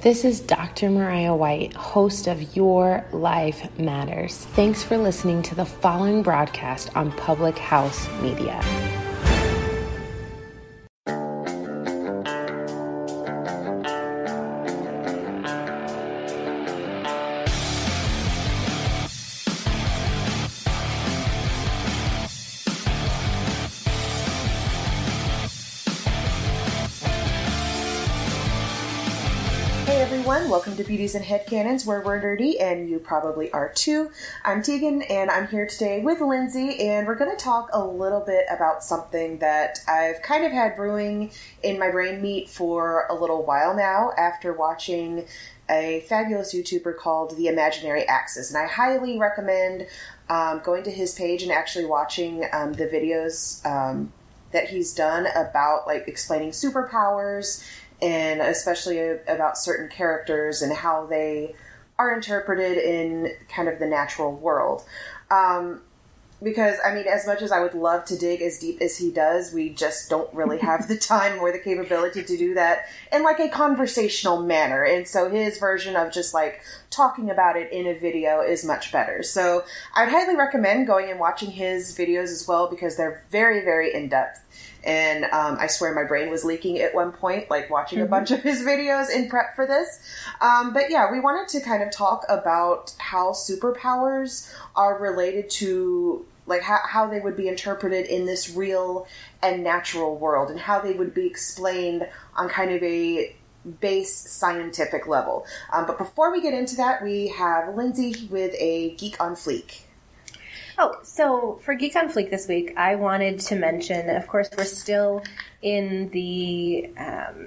This is Dr. Mariah White, host of Your Life Matters. Thanks for listening to the following broadcast on Public House Media. Welcome to Beauties and Headcanons, where we're nerdy, and you probably are too. I'm Teegan, and I'm here today with Lindsay, and we're going to talk a little bit about something that I've kind of had brewing in my brain meat for a little while now, after watching a fabulous YouTuber called The Imaginary Axis, and I highly recommend going to his page and actually watching the videos that he's done about, like, explaining superpowers, and especially about certain characters and how they are interpreted in kind of the natural world. Because, I mean, as much as I would love to dig as deep as he does, we just don't really have the time or the capability to do that in, like, a conversational manner. And so his version of just, like, talking about it in a video is much better. So I'd highly recommend going and watching his videos as well, because they're very, very in-depth. And I swear my brain was leaking at one point, like watching a bunch of his videos in prep for this. But yeah, we wanted to kind of talk about how superpowers are related to, like, how they would be interpreted in this real and natural world, and how they would be explained on kind of a base scientific level. But before we get into that, we have Lindsay with a Geek on Fleek. Oh, so for Geek on Fleek this week, I wanted to mention, of course, we're still in the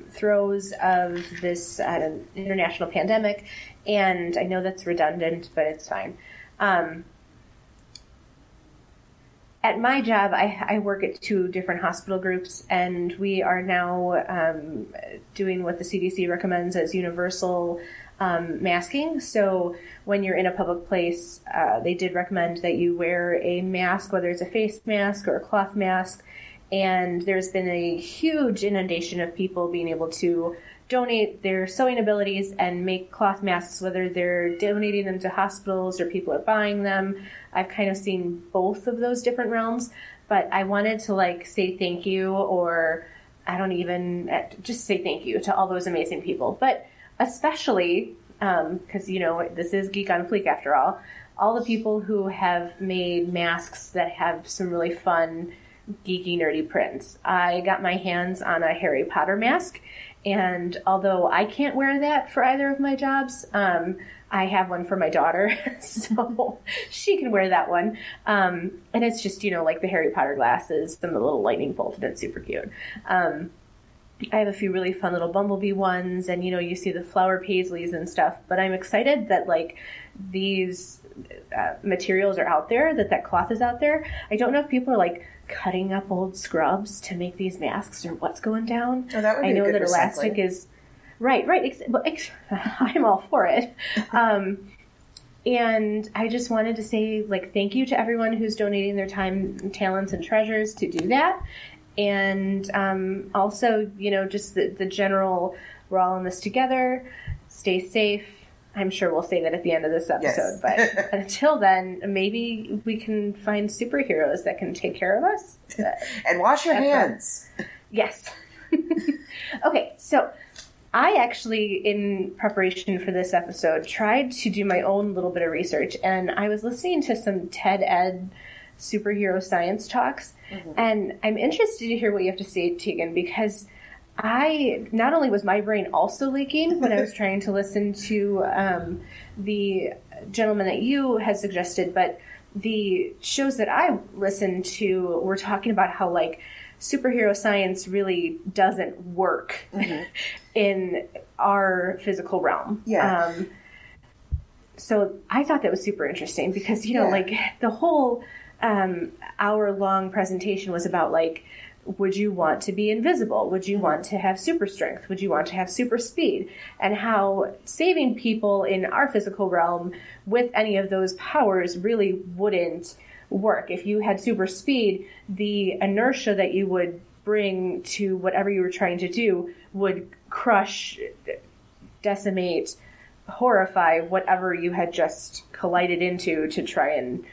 throes of this international pandemic, and I know that's redundant, but it's fine. At my job, I work at 2 different hospital groups, and we are now doing what the CDC recommends as universal masking. So when you're in a public place, they did recommend that you wear a mask, whether it's a face mask or a cloth mask. And there's been a huge inundation of people being able to donate their sewing abilities and make cloth masks, whether they're donating them to hospitals or people are buying them. I've kind of seen both of those different realms, but I wanted to, like, say thank you, or I don't even, just say thank you to all those amazing people. But especially, because, you know, this is Geek on Fleek after all the people who have made masks that have some really fun, geeky, nerdy prints. I got my hands on a Harry Potter mask, and although I can't wear that for either of my jobs, I have one for my daughter, so she can wear that one. And it's just, you know, like the Harry Potter glasses, the little lightning bolt, and it's super cute. I have a few really fun little bumblebee ones, and, you know, you see the flower paisleys and stuff, but I'm excited that, like, these materials are out there, that cloth is out there. I don't know if people are, like, cutting up old scrubs to make these masks, or what's going down. Oh, that would be I know a good that elastic is... Right. I'm all for it. And I just wanted to say, like, thank you to everyone who's donating their time, talents, and treasures to do that. And also, you know, just the general, we're all in this together, stay safe. I'm sure we'll say that at the end of this episode. Yes. But until then, maybe we can find superheroes that can take care of us. And wash your hands. Yes. Okay, so I actually, in preparation for this episode, tried to do my own little bit of research. And I was listening to some TED Ed superhero science talks. Mm-hmm. And I'm interested to hear what you have to say, Teegan, because not only was my brain also leaking when I was trying to listen to the gentleman that you had suggested, but the shows that I listened to were talking about how, like, superhero science really doesn't work in our physical realm. Yeah. So I thought that was super interesting because, you know, like, the whole hour-long presentation was about, like, would you want to be invisible? Would you want to have super strength? Would you want to have super speed? And how saving people in our physical realm with any of those powers really wouldn't work. If you had super speed, the inertia that you would bring to whatever you were trying to do would crush decimate, horrify whatever you had just collided into to try and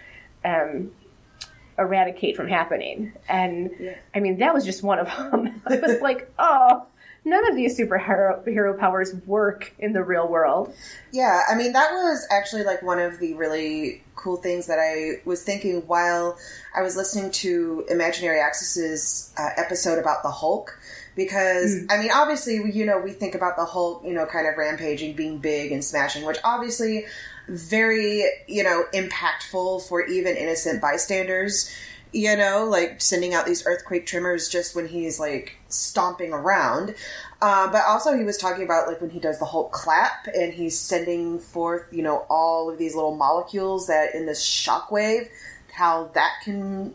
eradicate from happening. And I mean, that was just one of them. I was like, oh, none of these superhero powers work in the real world. Yeah, I mean, that was actually like one of the really cool things that I was thinking while I was listening to Imaginary Access's episode about the Hulk. Because, I mean, obviously, we think about the Hulk, kind of rampaging, being big and smashing, which obviously very, impactful for even innocent bystanders, like sending out these earthquake tremors just when he's like stomping around. But also he was talking about like when he does the Hulk clap and he's sending forth, all of these little molecules that in this shockwave, how that can,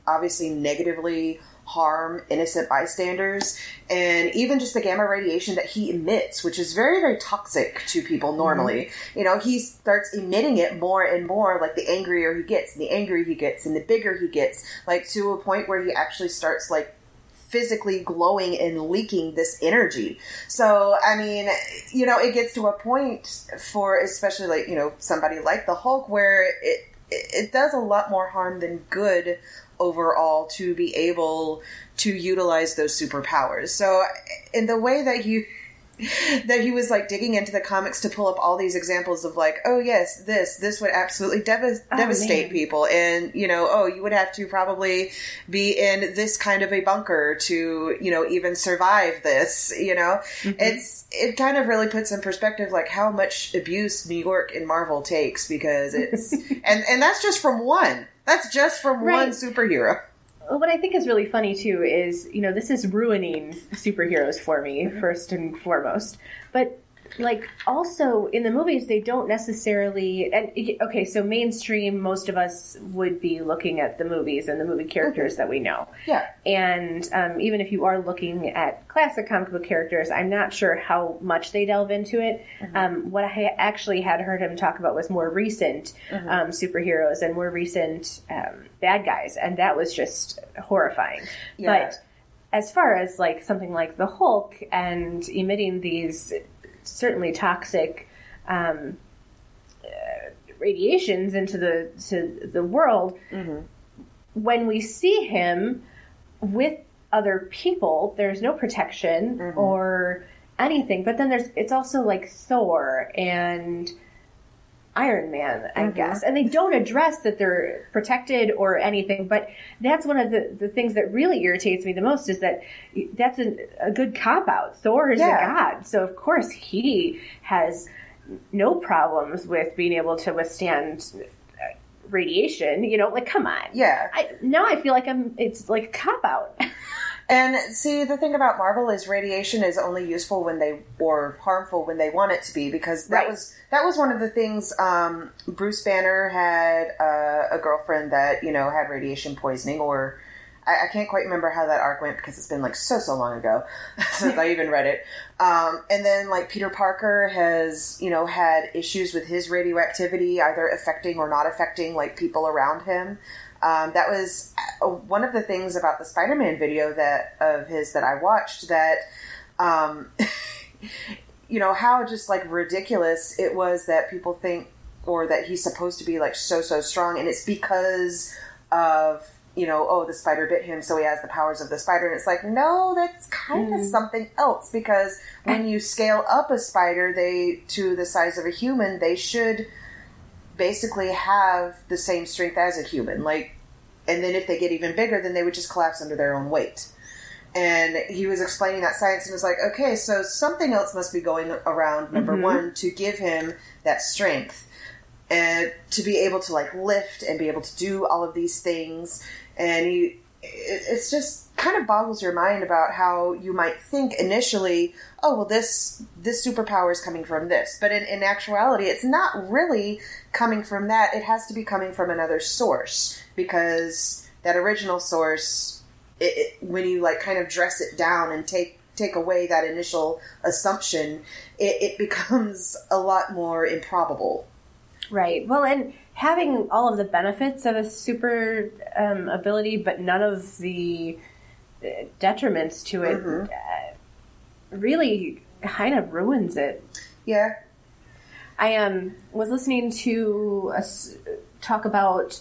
obviously negatively harm innocent bystanders, and even just the gamma radiation that he emits, which is very, very toxic to people normally. He starts emitting it more and more, like the angrier he gets, and the angrier he gets, and the bigger he gets, like to a point where he actually starts like physically glowing and leaking this energy. So, I mean, it gets to a point for especially like, somebody like the Hulk where it does a lot more harm than good overall to be able to utilize those superpowers. So in the way that he was like digging into the comics to pull up all these examples of like, oh yes, this would absolutely devastate people, and you would have to probably be in this kind of a bunker to even survive this. It kind of really puts in perspective like how much abuse New York and Marvel takes, because it's and that's just from one. That's just from one superhero. Well, what I think is really funny, too, is, this is ruining superheroes for me, first and foremost. But, like, also, in the movies, they don't necessarily... And, okay, so mainstream, most of us would be looking at the movies and the movie characters that we know. Yeah. And even if you are looking at classic comic book characters, I'm not sure how much they delve into it. What I actually had heard him talk about was more recent superheroes and more recent bad guys, and that was just horrifying. Yeah. But as far as, like, something like the Hulk and emitting these... certainly toxic radiations into the world. When we see him with other people, there's no protection or anything. But then it's also like Thor and Iron Man, I guess. And they don't address that they're protected or anything. But that's one of the things that really irritates me the most, is that that's a good cop-out. Thor is a god. So, of course, he has no problems with being able to withstand radiation. Like, come on. Yeah. Now I feel like it's like a cop-out. And see, the thing about Marvel is radiation is only useful or harmful when they want it to be, because that was one of the things. Bruce Banner had a girlfriend that had radiation poisoning, or I can't quite remember how that arc went because it's been like so long ago since I even read it. And then like Peter Parker has had issues with his radioactivity either affecting or not affecting like people around him. That was one of the things about the SpiderMan video of his that I watched, that, how just like ridiculous it was that people think, or that he's supposed to be like so strong. And it's because of, the spider bit him, so he has the powers of the spider. And it's like, no, that's kind of something else, because when you scale up a spider, to the size of a human, they should basically have the same strength as a human, and then if they get even bigger, then they would just collapse under their own weight. And he was explaining that science and was like, okay, so something else must be going around, number one, to give him that strength and to be able to like lift and be able to do all of these things. And it's just kind of boggles your mind about how you might think initially, oh, well, this superpower is coming from this. But in actuality, it's not really coming from that. It has to be coming from another source, because that original source, when you like kind of dress it down and take away that initial assumption, it becomes a lot more improbable. Right. Well, and having all of the benefits of a super ability, but none of the detriments to it, really kind of ruins it. Yeah. I was listening to us talk about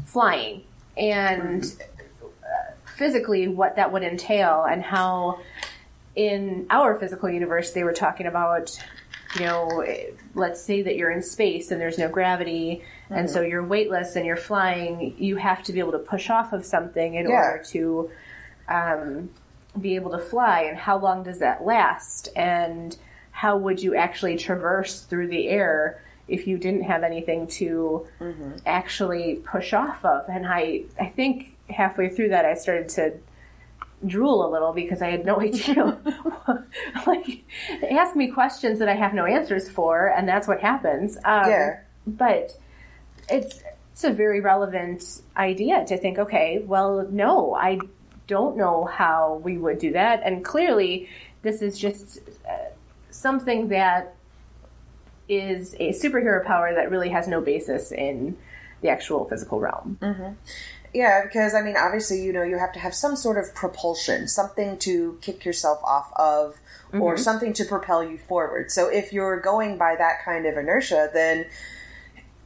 flying and physically what that would entail, and how in our physical universe they were talking about, let's say that you're in space and there's no gravity, and so you're weightless and you're flying. You have to be able to push off of something in order to be able to fly. And how long does that last? And how would you actually traverse through the air if you didn't have anything to actually push off of? And I think halfway through that I started to drool a little, because I had no idea. Like, they ask me questions that I have no answers for, and that's what happens. But it's a very relevant idea to think, okay, well, no, I don't know how we would do that. And clearly this is just something that is a superhero power that really has no basis in the actual physical realm. Yeah, because, I mean, obviously, you have to have some sort of propulsion, something to kick yourself off of, or something to propel you forward. So if you're going by that kind of inertia, then,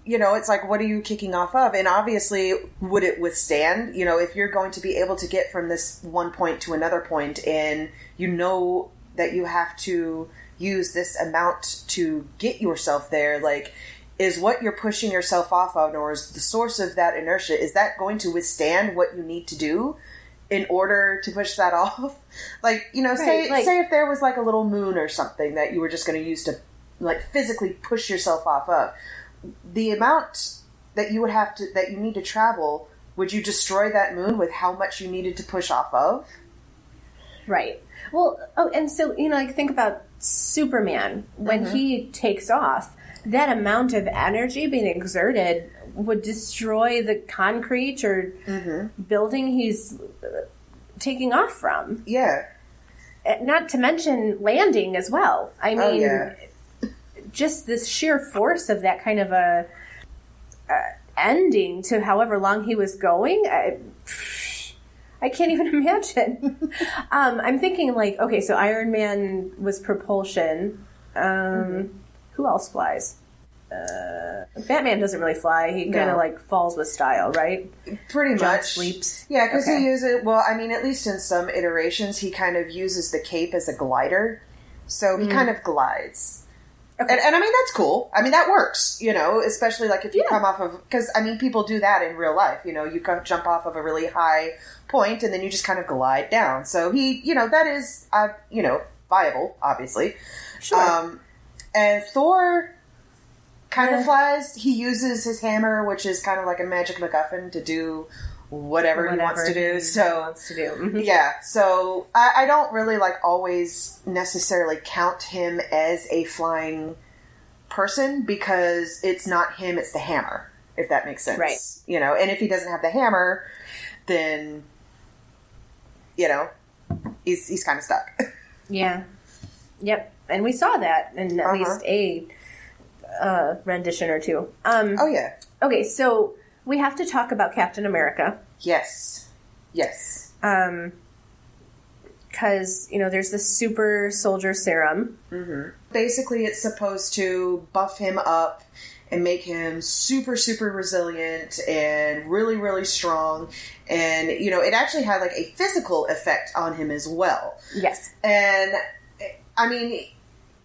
it's like, what are you kicking off of? And obviously, would it withstand? If you're going to be able to get from this one point to another point, and that you have to use this amount to get yourself there, like, is what you're pushing yourself off of, or is the source of that inertia, is that going to withstand what you need to do in order to push that off? Like, say if there was like a little moon or something that you were just going to use to like physically push yourself off of, the amount that you need to travel, would you destroy that moon with how much you needed to push off of? Right. Well, and so, think about Superman. When he takes off, that amount of energy being exerted would destroy the concrete or building he's taking off from. Yeah. Not to mention landing as well. I mean, just this sheer force of that kind of a ending to however long he was going. I can't even imagine. I'm thinking like, okay, so Iron Man was propulsion. Who else flies? Batman doesn't really fly. He kind of like falls with style, right? Pretty much. Sleeps. Yeah, because he uses, well, I mean, at least in some iterations, he kind of uses the cape as a glider. So he kind of glides. Okay. And I mean, that's cool. I mean, that works, especially like if you come off of, because I mean, people do that in real life. You jump off of a really high point and then you just kind of glide down. So he, that is, viable, obviously. Sure. And Thor kind of flies. He uses his hammer, which is kind of like a magic MacGuffin, to do whatever he wants to do. Yeah. So I don't really always necessarily count him as a flying person, because it's not him, it's the hammer, if that makes sense. Right. And if he doesn't have the hammer, then, he's kind of stuck. Yeah. Yep. And we saw that in at least a rendition or two. Okay, so we have to talk about Captain America. Yes. Because, there's the super soldier serum. Basically, it's supposed to buff him up and make him super, super resilient and really, really strong. And, it actually had a physical effect on him as well. Yes. And, I mean,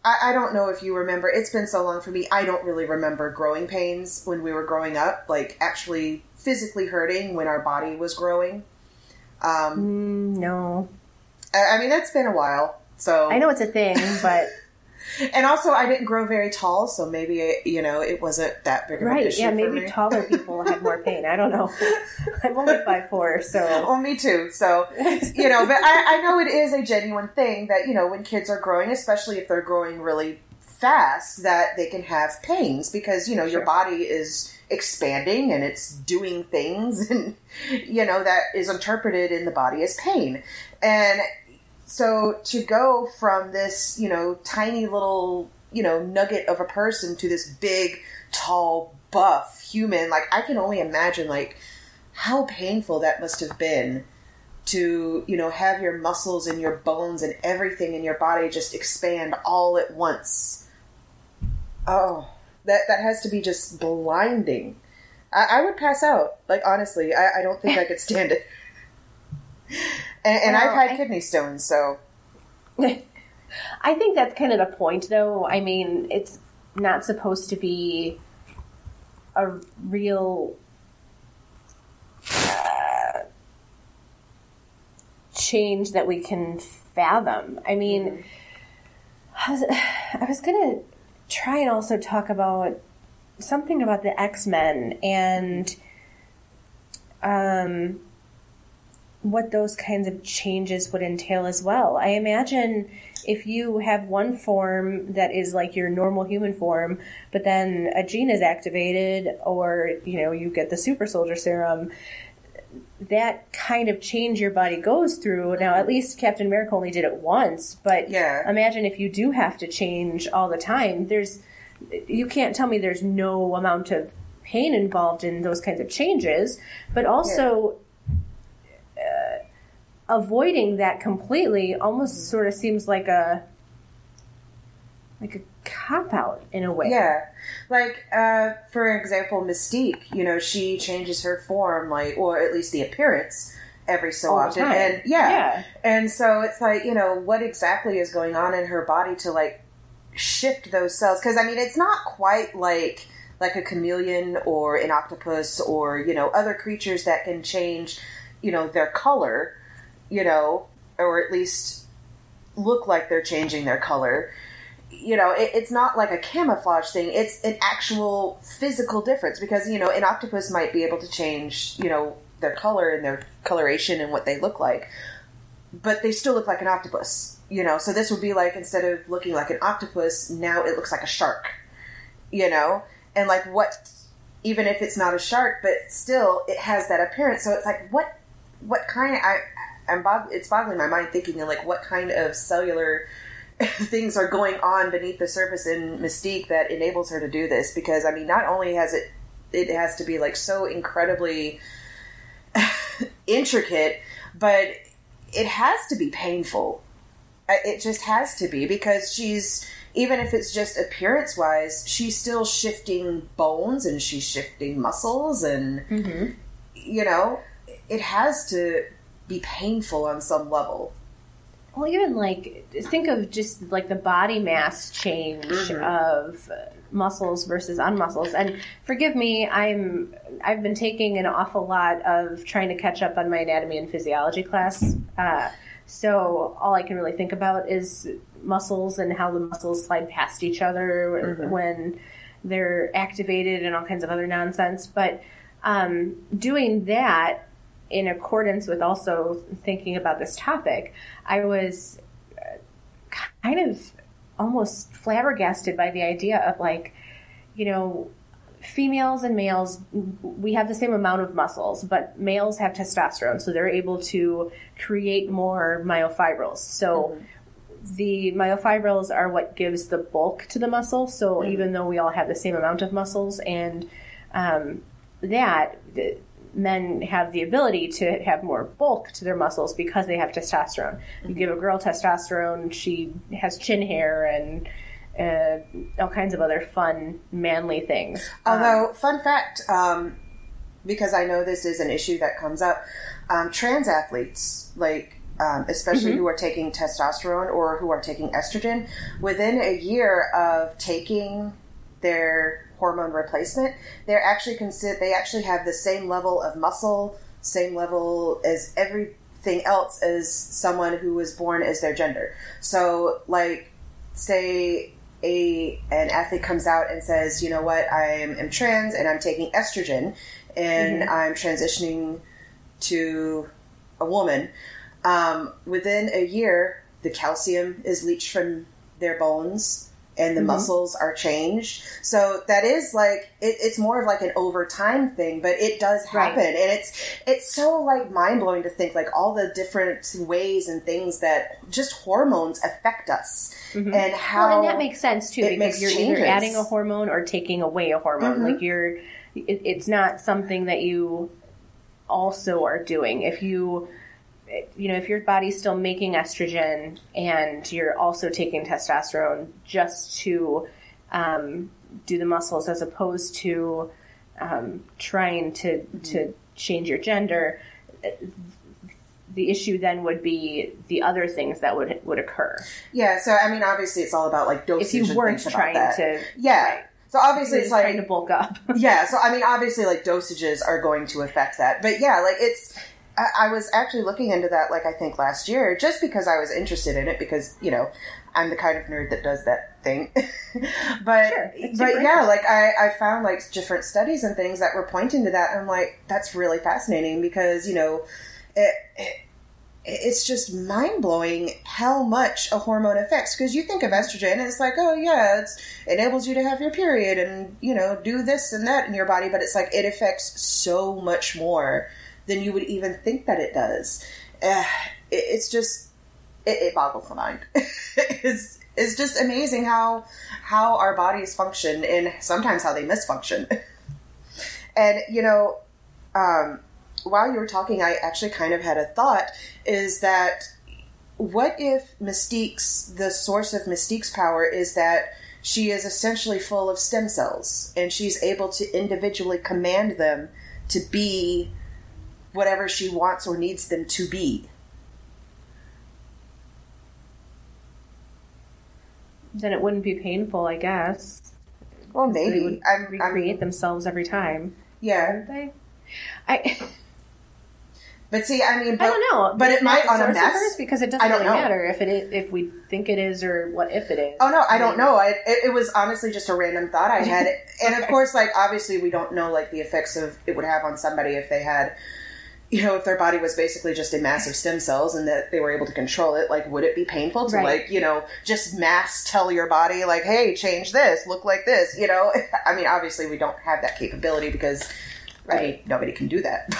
I don't know if you remember. It's been so long for me. I don't really remember growing pains when we were growing up, actually physically hurting when our body was growing. No. I mean, that's been a while. So I know it's a thing, but... And also, I didn't grow very tall, so maybe, it wasn't that big of an issue for me. Maybe taller people had more pain. I don't know. I'm only 5'4", so... Well, me too. So, but I know it is a genuine thing that, when kids are growing, especially if they're growing really fast, that they can have pains because, your body is expanding and it's doing things and, that is interpreted in the body as pain. And... So to go from this, tiny little, nugget of a person to this big, tall, buff human, I can only imagine, how painful that must have been to, you know, have your muscles and your bones and everything in your body just expand all at once. Oh, that has to be just blinding. I would pass out. Like, honestly, I don't think I could stand it. And I've had kidney stones, so... I think that's kind of the point, though. I mean, it's not supposed to be a real change that we can fathom. I mean, I was going to try and also talk about something about the X-Men and what those kinds of changes would entail as well. I imagine if you have one form that is like your normal human form, but then a gene is activated, or, you know, you get the super soldier serum, that kind of change your body goes through. Now, at least Captain America only did it once, but imagine if you do have to change all the time. You can't tell me there's no amount of pain involved in those kinds of changes, but also avoiding that completely almost sort of seems like a cop-out in a way. Yeah. Like, for example, Mystique, you know, she changes her form, like, or at least the appearance, every so often. And and so it's like, you know, what exactly is going on in her body to, like, shift those cells? Because, I mean, it's not quite like a chameleon or an octopus or, you know, other creatures that can change, you know, their color, you know, or at least look like they're changing their color. You know, it's not like a camouflage thing. It's an actual physical difference because, you know, an octopus might be able to change, you know, their color and their coloration and what they look like, but they still look like an octopus, you know? So this would be like, instead of looking like an octopus, now it looks like a shark, you know? And like even if it's not a shark, but still it has that appearance. So it's like, what kind of, it's boggling my mind thinking of like what kind of cellular things are going on beneath the surface in Mystique that enables her to do this. Because, I mean, not only has it has to be like so incredibly intricate, but it has to be painful. It just has to be, because she's, even if it's just appearance wise, she's still shifting bones and she's shifting muscles and, you know, it has to be painful on some level. Well, even like, think of just like the body mass change of muscles versus unmuscles. And forgive me, I've been taking an awful lot of trying to catch up on my anatomy and physiology class. So all I can really think about is muscles and how the muscles slide past each other when they're activated and all kinds of other nonsense. But doing that in accordance with also thinking about this topic, I was kind of almost flabbergasted by the idea of, like, you know, females and males, we have the same amount of muscles, but males have testosterone, so they're able to create more myofibrils. So the myofibrils are what gives the bulk to the muscle. So even though we all have the same amount of muscles, and men have the ability to have more bulk to their muscles because they have testosterone. You give a girl testosterone, she has chin hair and all kinds of other fun, manly things. Although, fun fact, because I know this is an issue that comes up, trans athletes, like, especially who are taking testosterone or who are taking estrogen, within a year of taking their hormone replacement, they actually have the same level of muscle, same level as everything else as someone who was born as their gender. So, like, say an athlete comes out and says, you know what, I am trans and I'm taking estrogen and I'm transitioning to a woman. Within a year, the calcium is leached from their bones and the muscles are changed. So that is like, it's more of like an over time thing, but it does happen. Right. And it's so like mind blowing to think like all the different ways and things that just hormones affect us and how. Well, and that makes sense too, because you're either adding a hormone or taking away a hormone. Like it's not something that you also are doing. If you if your body's still making estrogen and you're also taking testosterone just to do the muscles as opposed to trying to change your gender, the issue then would be the other things that would occur. Yeah, so I mean, obviously it's all about like dosage. If you weren't trying to, yeah. Right. So obviously it's like trying to bulk up. Yeah, so I mean, obviously like dosages are going to affect that, but yeah, like it's. I was actually looking into that, like I think last year, just because I was interested in it, because I'm the kind of nerd that does that thing. But sure, yeah, like I found like different studies and things that were pointing to that, and I'm like, that's really fascinating because it's just mind blowing how much a hormone affects. Because you think of estrogen and it's like, oh yeah, it enables you to have your period and do this and that in your body, but it's like it affects so much more than you would even think that it does. It's just, it boggles the mind. It's just amazing how our bodies function and sometimes how they misfunction. And, while you were talking, I actually kind of had a thought, is that what if the source of Mystique's power is that she is essentially full of stem cells and she's able to individually command them to be whatever she wants or needs them to be? Then it wouldn't be painful, I guess. Well, maybe. They would recreate themselves every time. Yeah. Wouldn't they? But see, I mean, I don't know. But it might on a mass, because it doesn't really matter if we think it is or what if it is. Oh no, I don't know. It was honestly just a random thought I had, and of course, like obviously, we don't know like the effects of it would have on somebody if they had, if their body was basically just a mass of stem cells and that they were able to control it. Like, would it be painful to like just mass tell your body like, hey, change this, look like this? I mean, obviously, we don't have that capability because I mean, nobody can do that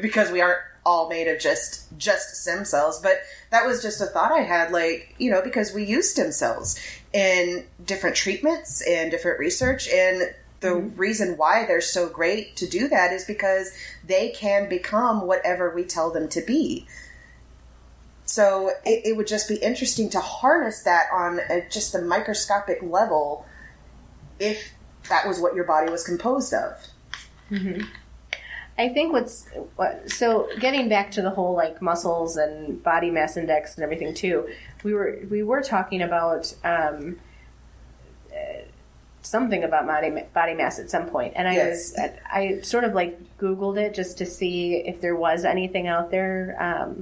because we aren't all made of just stem cells. But that was just a thought I had, like, because we use stem cells in different treatments and different research, and the reason why they're so great to do that is because they can become whatever we tell them to be. So it would just be interesting to harness that on just a microscopic level if that was what your body was composed of. Mm-hmm. I think so getting back to the whole like muscles and body mass index and everything too, we were talking about something about body mass at some point, and I sort of like Googled it just to see if there was anything out there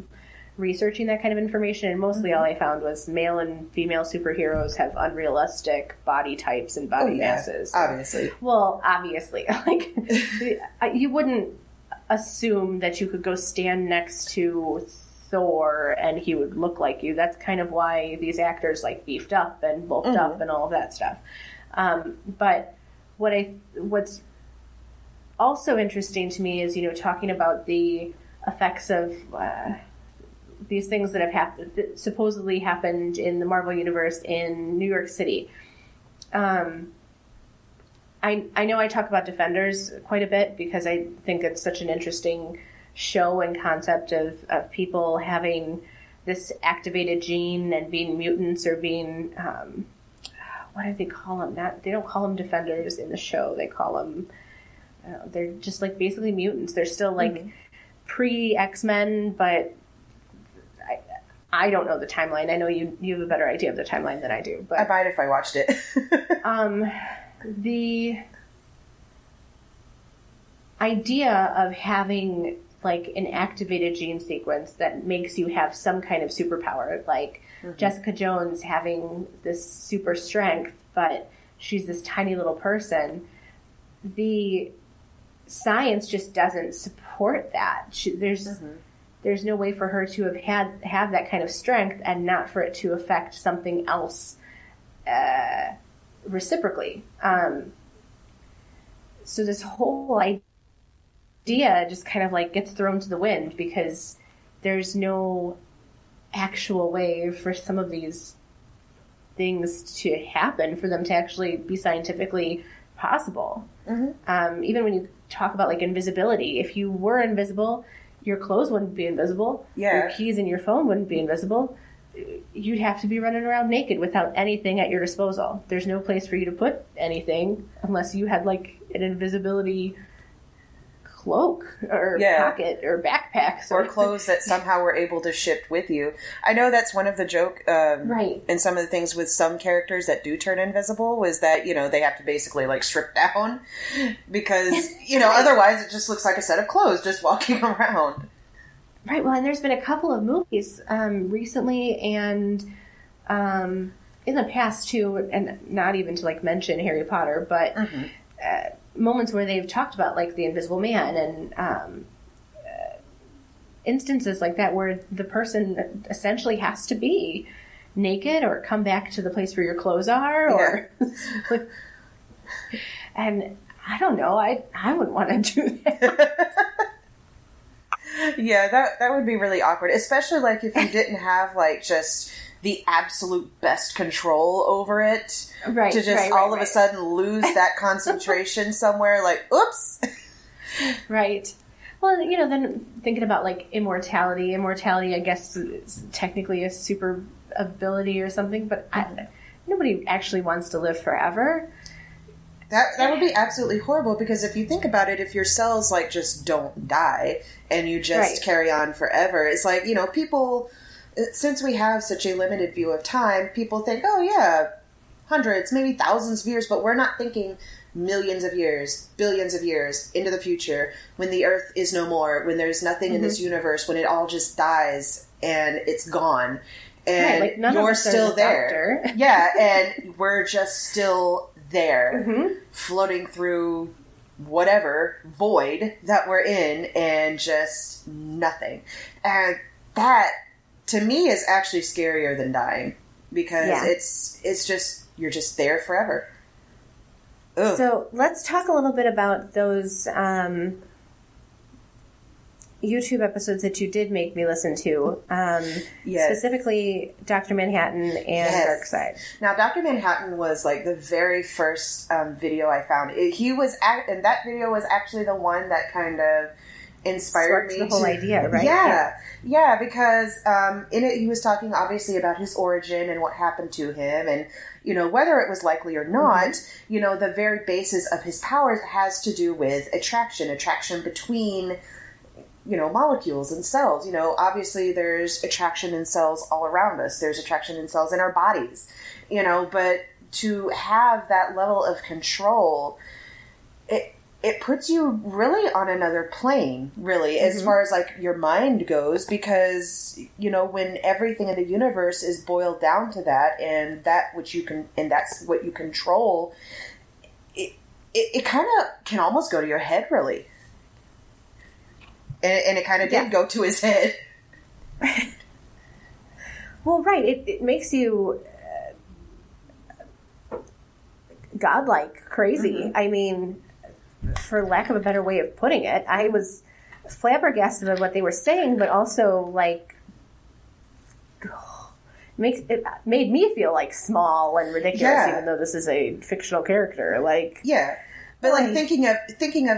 researching that kind of information, and mostly all I found was male and female superheroes have unrealistic body types and body masses. Obviously. Well, obviously. Like, you wouldn't assume that you could go stand next to Thor and he would look like you. That's kind of why these actors like beefed up and bulked up and all of that stuff. But what's also interesting to me is, talking about the effects of these things that have supposedly happened in the Marvel Universe in New York City. I know I talk about Defenders quite a bit because I think it's such an interesting show and concept of people having this activated gene and being mutants or being, what do they call them? They don't call them Defenders in the show. They call them, they're just like basically mutants. They're still like pre-X-Men, but I don't know the timeline. I know you have a better idea of the timeline than I do. But I might if I watched it. The idea of having like an activated gene sequence that makes you have some kind of superpower, like Jessica Jones having this super strength, but she's this tiny little person. The science just doesn't support that. There's no way for her to have that kind of strength and not for it to affect something else reciprocally. So this whole idea just kind of like gets thrown to the wind because there's no actual way for some of these things to happen, for them to actually be scientifically possible. Even when you talk about like invisibility, if you were invisible, your clothes wouldn't be invisible. Yeah. Your keys and your phone wouldn't be invisible. You'd have to be running around naked without anything at your disposal. There's no place for you to put anything unless you had like an invisibility cloak or pocket or backpack. Or clothes that somehow were able to ship with you. I know that's one of the joke in some of the things with some characters that do turn invisible was that, you know, they have to basically like strip down because, you know, otherwise it just looks like a set of clothes just walking around. Right. Well, and there's been a couple of movies recently and in the past too, and not even to like mention Harry Potter, but moments where they've talked about like the Invisible Man and instances like that where the person essentially has to be naked or come back to the place where your clothes are or and I don't know, I wouldn't want to do that. Yeah, that would be really awkward, especially like if you didn't have like just the absolute best control over it, right? To just all of a sudden lose that concentration somewhere, like oops, right? Well, you know, then thinking about like immortality, I guess is technically a super ability or something, but nobody actually wants to live forever. That would be absolutely horrible because if you think about it, if your cells like just don't die and you just carry on forever, it's like, you know, people, since we have such a limited view of time, people think, oh yeah, hundreds, maybe thousands of years, but we're not thinking millions of years, billions of years into the future when the Earth is no more, when there's nothing in this universe, when it all just dies and it's gone. And like none you're of us still are the there. Doctor. Yeah, and we're just still there, floating through whatever void that we're in and just nothing. And that, to me, is actually scarier than dying because it's just, you're just there forever. Ugh. So let's talk a little bit about those YouTube episodes that you did make me listen to. Specifically Dr. Manhattan and Darkseid. Now, Dr. Manhattan was like the very first video I found. And that video was actually the one that kind of inspired me the whole idea, right? Yeah, because in it he was talking obviously about his origin and what happened to him, and you know whether it was likely or not. You know, the very basis of his powers has to do with attraction between, you know, molecules and cells. You know, obviously there's attraction in cells all around us. There's attraction in cells in our bodies, you know, but to have that level of control, it puts you really on another plane, really, as far as like your mind goes, because, you know, when everything in the universe is boiled down to that and that's what you control, it kind of can almost go to your head, really. And it kind of did go to his head. Well, right. It makes you godlike, crazy. I mean, for lack of a better way of putting it, I was flabbergasted at what they were saying, but also like it made me feel like small and ridiculous, even though this is a fictional character. Like, but like thinking of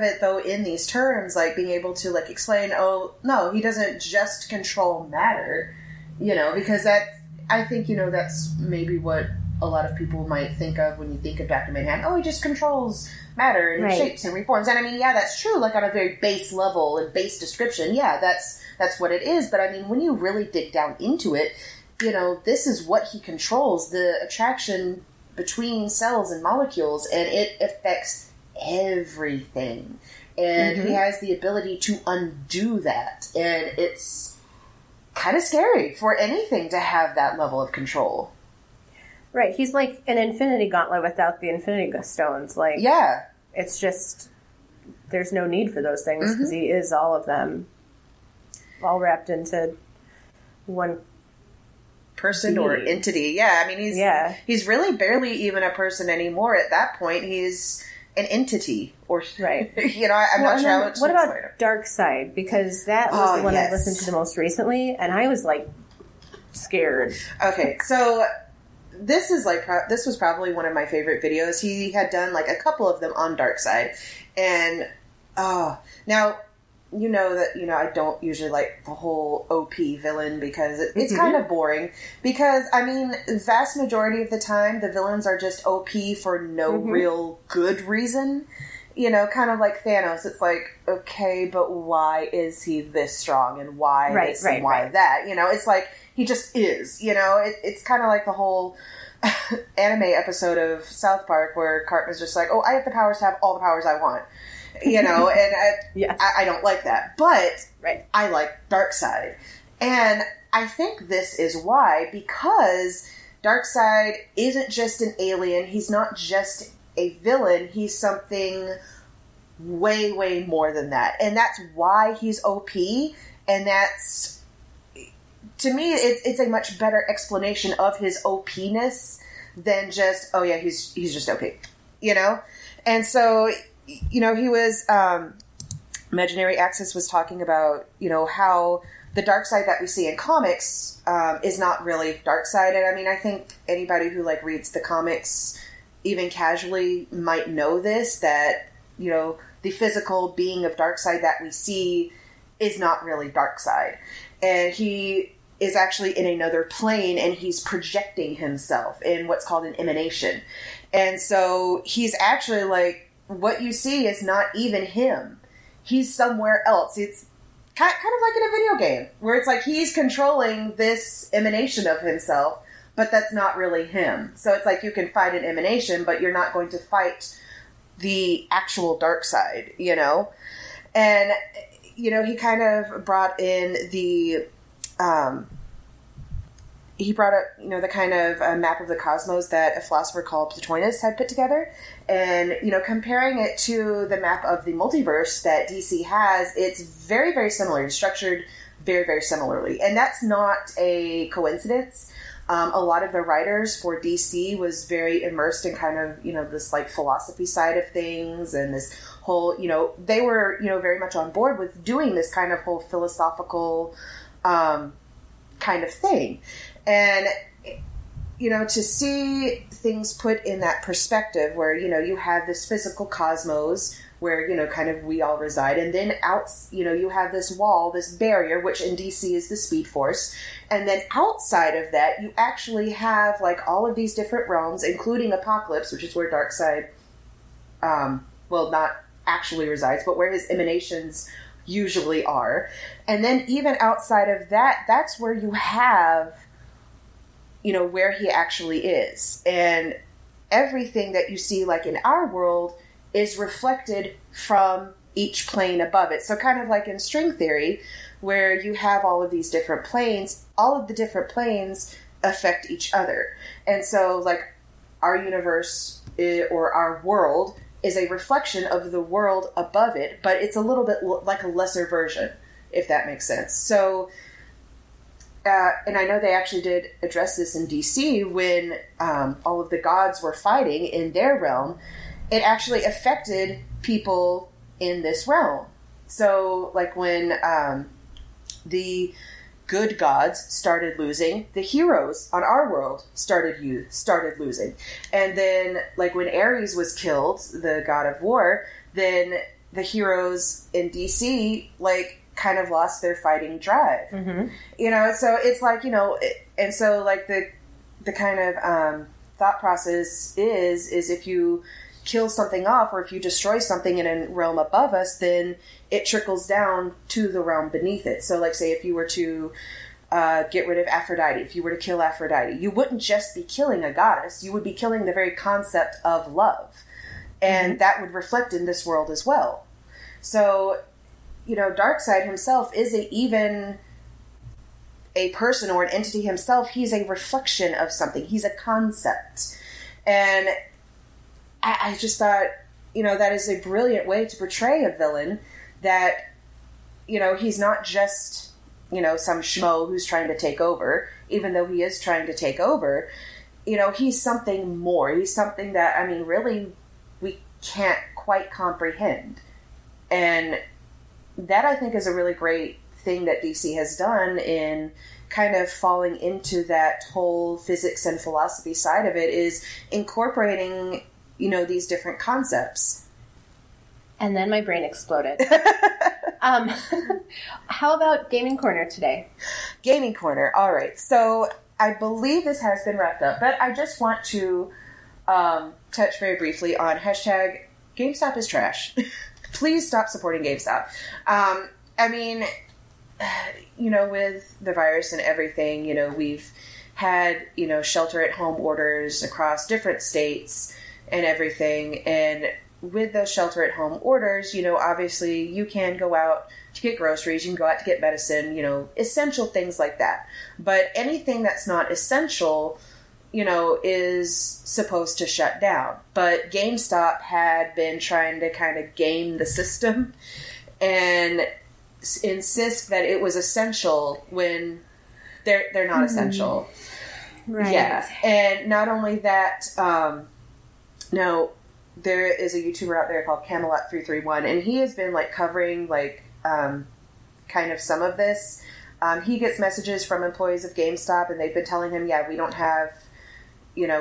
it though in these terms, like being able to like explain, oh no, he doesn't just control matter, you know, because I think, you know, that's maybe what a lot of people might think of when you think of Dr. Manhattan. Oh, he just controls matter and shapes and reforms. And I mean, yeah, that's true, like on a very base level and base description. Yeah, that's what it is. But I mean, when you really dig down into it, you know, this is what he controls, the attraction between cells and molecules, and it affects everything. And he has the ability to undo that. And it's kind of scary for anything to have that level of control. Right, he's like an infinity gauntlet without the infinity stones. Like, it's just, there's no need for those things because he is all of them, all wrapped into one person or entity. Yeah, I mean, he's really barely even a person anymore at that point. He's an entity, or you know, I'm not sure how much. What about Darkseid? Because that was the one I listened to the most recently, and I was like scared. Okay, so this was probably one of my favorite videos. He had done like a couple of them on Darkseid, and now you know that, I don't usually like the whole OP villain because it's kind of boring. Because, I mean, the vast majority of the time, the villains are just OP for no real good reason. Kind of like Thanos. It's like, okay, but why is he this strong? And why this and why that? It's like, he just is. It's kind of like the whole anime episode of South Park where Cartman's just like, oh, I have the powers to have all the powers I want. And I don't like that. But I like Darkseid. And I think this is why, because Darkseid isn't just an alien. He's not just a villain. He's something way, way more than that. And that's why he's OP. And that's, to me, it's a much better explanation of his OP-ness than just, oh yeah, he's just OP. And so, he was, Imaginary Access was talking about, how the Darkseid that we see in comics is not really Darkseid. And I mean, I think anybody who reads the comics even casually might know this, that, the physical being of Darkseid that we see is not really Darkseid. And he is actually in another plane, and he's projecting himself in what's called an emanation. And so he's actually what you see is not even him. He's somewhere else. It's kind of like in a video game, where it's like he's controlling this emanation of himself, but that's not really him. So it's like you can fight an emanation, but you're not going to fight the actual Darkseid, And, he kind of brought in the... he brought up, the kind of map of the cosmos that a philosopher called Plotinus had put together. And, comparing it to the map of the multiverse that DC has, it's very, very similar. It's structured very, very similarly. And that's not a coincidence. A lot of the writers for DC was very immersed in kind of, this philosophy side of things, and this whole, they were, very much on board with doing this kind of whole philosophical kind of thing. And, to see things put in that perspective where, you have this physical cosmos where, kind of we all reside. And then you have this wall, this barrier, which in DC is the Speed Force. And then outside of that, you actually have all of these different realms, including Apocalypse, which is where Darkseid, not actually resides, but where his emanations usually are. And then even outside of that, that's where you have, where he actually is. And everything that you see in our world is reflected from each plane above it. So kind of like in string theory, where you have all of these different planes, all of the different planes affect each other. And so our universe or our world is a reflection of the world above it, but it's a little bit like a lesser version, if that makes sense. So, and I know they actually did address this in DC when all of the gods were fighting in their realm. It actually affected people in this realm. So, when the good gods started losing, the heroes on our world started losing. And then, when Ares was killed, the god of war, then the heroes in DC, kind of lost their fighting drive. Mm-hmm. So it's and so, the kind of thought process is if you kill something off, or if you destroy something in a realm above us, then it trickles down to the realm beneath it. So say if you were to get rid of Aphrodite, if you were to kill Aphrodite, you wouldn't just be killing a goddess, you would be killing the very concept of love. And that would reflect in this world as well. So, Darkseid himself isn't even a person or an entity himself. He's a reflection of something. He's a concept. And I just thought, that is a brilliant way to portray a villain, that, he's not just, some schmo who's trying to take over, even though he is trying to take over. He's something more. He's something that, really, we can't quite comprehend. And that, I think, is a really great thing that DC has done in kind of falling into that whole physics and philosophy side of it, is incorporating these different concepts. And then my brain exploded. How about Gaming Corner today? Gaming Corner. All right. So I believe this has been wrapped up, but I just want to touch very briefly on hashtag GameStop is trash. Please stop supporting GameStop. I mean, with the virus and everything, we've had, shelter at home orders across different states and everything. And with those shelter at home orders, obviously you can go out to get groceries, you can go out to get medicine, essential things like that. But anything that's not essential, is supposed to shut down. But GameStop had been trying to kind of game the system and insist that it was essential when they're not essential. Right. Yeah. And not only that, now there is a YouTuber out there called Camelot331, and he has been covering kind of some of this. He gets messages from employees of GameStop, and they've been telling him, we don't have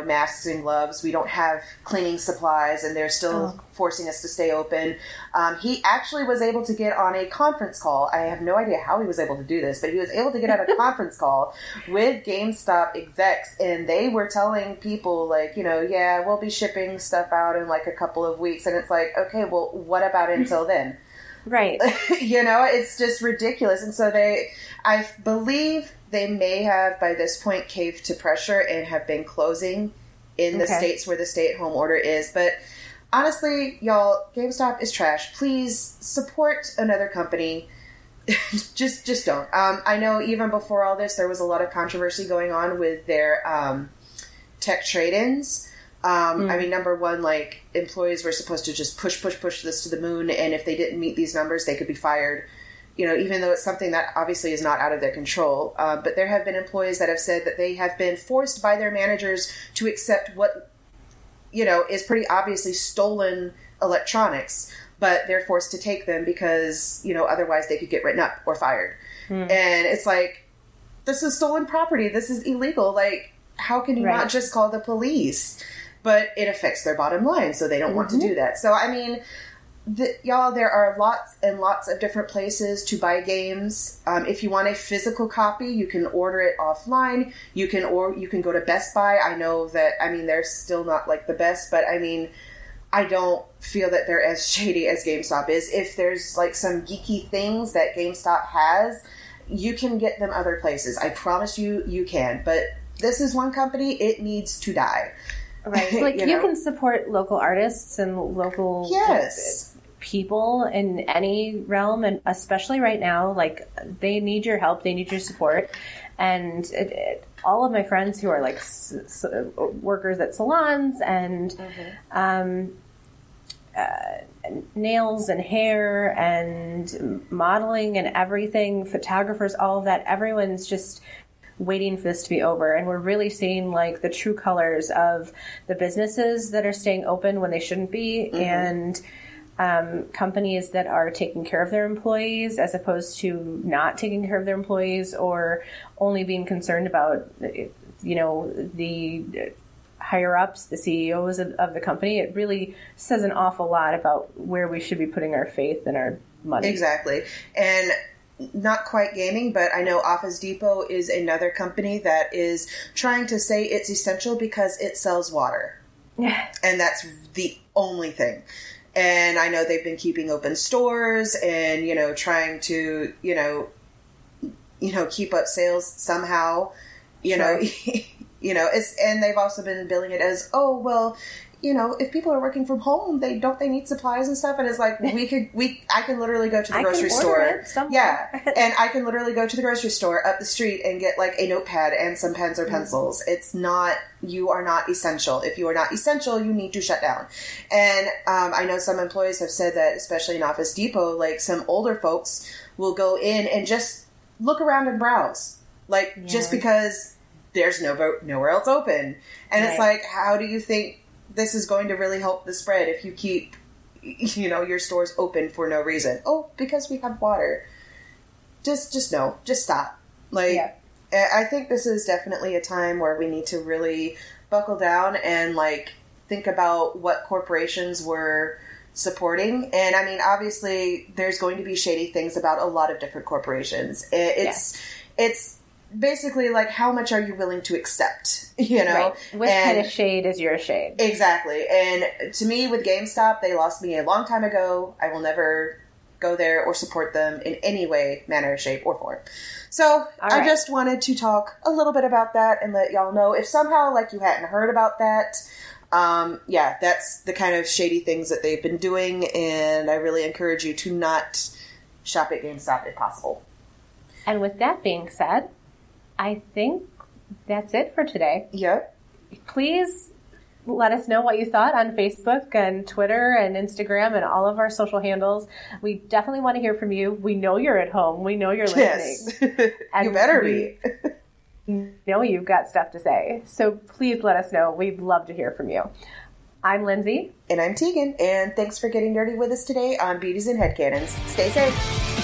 masks and gloves. We don't have cleaning supplies, and they're still forcing us to stay open. He actually was able to get on a conference call. I have no idea how he was able to do this, but he was able to get on a conference call with GameStop execs, and they were telling people, we'll be shipping stuff out in a couple of weeks. And it's like, okay, well, what about until then? Right. It's just ridiculous. And so I believe they may have, by this point, caved to pressure and have been closing in the states where the stay-at-home order is. But honestly, y'all, GameStop is trash. Please support another company. just don't. I know even before all this, there was a lot of controversy going on with their tech trade-ins. I mean, number one, employees were supposed to just push this to the moon, and if they didn't meet these numbers, they could be fired. Even though it's something that obviously is not out of their control. But there have been employees that have said that they have been forced by their managers to accept what, is pretty obviously stolen electronics, but they're forced to take them because, otherwise they could get written up or fired. And it's this is stolen property. This is illegal. How can you not just call the police? But it affects their bottom line, so they don't want to do that. So, I mean, y'all, there are lots and lots of different places to buy games. If you want a physical copy, you can order it offline. You can go to Best Buy. I know that, they're still not the best, but I don't feel that they're as shady as GameStop is. If there's some geeky things that GameStop has, you can get them other places. I promise you can. But this is one company, it needs to die. Right. You can support local artists and local people in any realm, and especially right now, they need your help, they need your support. And all of my friends who are workers at salons and nails and hair and modeling and everything, photographers, all of that, everyone's just waiting for this to be over, and we're really seeing the true colors of the businesses that are staying open when they shouldn't be, and companies that are taking care of their employees as opposed to not taking care of their employees, or only being concerned about the higher ups, the CEOs of the company. It really says an awful lot about where we should be putting our faith and our money. Exactly. And not quite gaming, but I know Office Depot is another company that is trying to say it's essential because it sells water. Yeah. And that's the only thing. And I know they've been keeping open stores and, trying to, keep up sales somehow, know, and they've also been billing it as, if people are working from home, they need supplies and stuff. And it's I can literally go to the grocery store. And I can literally go to the grocery store up the street and get a notepad and some pens or pencils. It's not, you are not essential. If you are not essential, you need to shut down. And I know some employees have said that, especially in Office Depot, some older folks will go in and just look around and browse. Just because there's nowhere else open. And it's how do you think this is going to really help the spread if you keep, your stores open for no reason? Oh, because we have water. Just stop. I think this is definitely a time where we need to really buckle down and think about what corporations were supporting. And I mean, obviously, there's going to be shady things about a lot of different corporations. It's basically like, how much are you willing to accept? You know, right. Which kind of shade is your shade? Exactly. And to me, with GameStop, they lost me a long time ago. I will never go there or support them in any way, manner, shape, or form. So I just wanted to talk a little bit about that and let y'all know if somehow like you hadn't heard about that. That's the kind of shady things that they've been doing, and I really encourage you to not shop at GameStop if possible. And with that being said, I think that's it for today. Yep. Please let us know what you thought on Facebook and Twitter and Instagram and all of our social handles. We definitely want to hear from you. We know you're at home. We know you're listening. Yes. You better be. Know you've got stuff to say. So please let us know. We'd love to hear from you. I'm Lindsay. And I'm Teegan. And thanks for getting dirty with us today on Beauties and Headcanons. Stay safe.